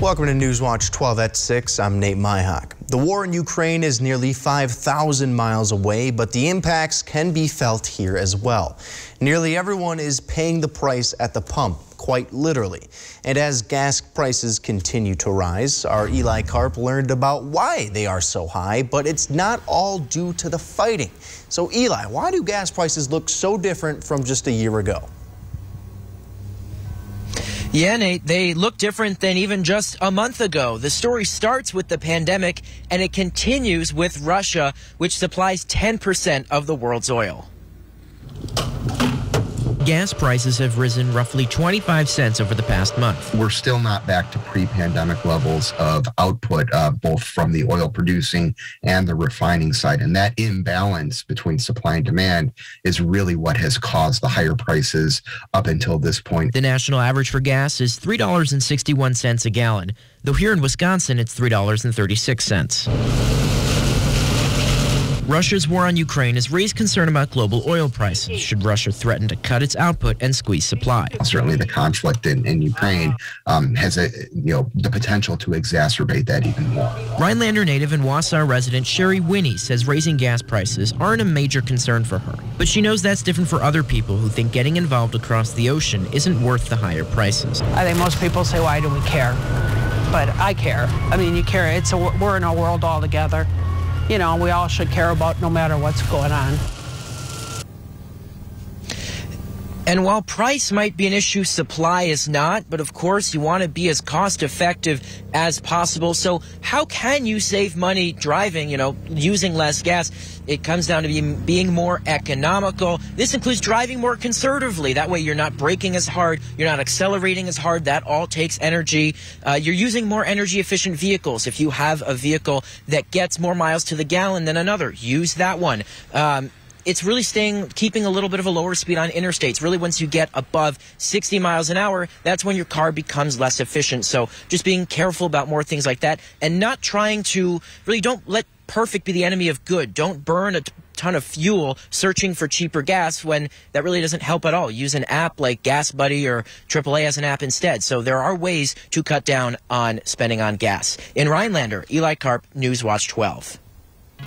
Welcome to Newswatch 12 at 6. I'm Nate Myhock. The war in Ukraine is nearly 5,000 miles away, but the impacts can be felt here as well. Nearly everyone is paying the price at the pump, quite literally. And as gas prices continue to rise, our Eli Karp learned about why they are so high, but it's not all due to the fighting. So Eli, why do gas prices look so different from just a year ago? Yeah, Nate, they look different than even just a month ago. The story starts with the pandemic, and it continues with Russia, which supplies 10% of the world's oil. Gas prices have risen roughly 25 cents over the past month. We're still not back to pre-pandemic levels of output, both from the oil producing and the refining side. And that imbalance between supply and demand is really what has caused the higher prices up until this point. The national average for gas is $3.61 a gallon, though here in Wisconsin it's $3.36. Russia's war on Ukraine has raised concern about global oil prices should Russia threaten to cut its output and squeeze supply. Certainly the conflict in Ukraine has the potential to exacerbate that even more. Rhinelander native and Wausau resident Sherry Winnie says raising gas prices aren't a major concern for her. But she knows that's different for other people who think getting involved across the ocean isn't worth the higher prices. I think most people say, why do we care? But I care. I mean, you care. We're in a world all together. You know, we all should care about no matter what's going on. And while price might be an issue, supply is not. But of course, you want to be as cost effective as possible. So how can you save money driving, using less gas? It comes down to being more economical. This includes driving more conservatively. That way you're not braking as hard. You're not accelerating as hard. That all takes energy. You're using more energy efficient vehicles. If you have a vehicle that gets more miles to the gallon than another, use that one. It's really keeping a little bit of a lower speed on interstates. Really, once you get above 60 miles an hour, that's when your car becomes less efficient. So just being careful about more things like that and not trying to don't let perfect be the enemy of good. Don't burn a ton of fuel searching for cheaper gas when that really doesn't help at all. Use an app like Gas Buddy or AAA as an app instead. So there are ways to cut down on spending on gas. In Rhinelander, Eli Karp, Newswatch 12.